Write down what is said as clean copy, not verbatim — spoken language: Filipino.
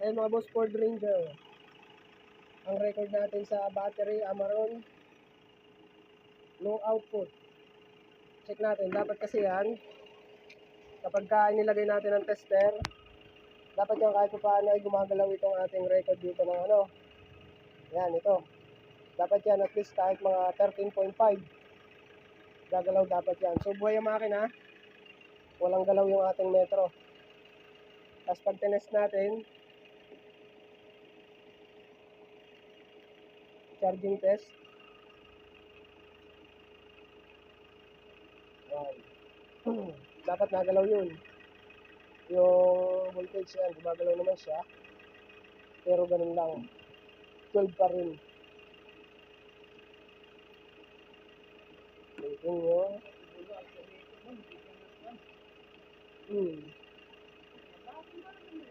Ayun mga boss, Ford Ranger. Ang record natin sa battery, Amaron, low output. Check natin, dapat kasi yan, kapag nilagay natin ang tester, dapat yan kahit paano ay gumagalaw itong ating record dito ng ano. Yan, ito. Dapat yan at least kahit mga 13.5. Gagalaw dapat yan. So buhay ang makina, walang galaw yung ating metro. Tapos pag tinest natin, charging test. Yan. Dapat nagalaw yun. Yung voltage yan, gumagalaw naman siya. Pero ganun lang. 12 pa rin. Waiting nyo.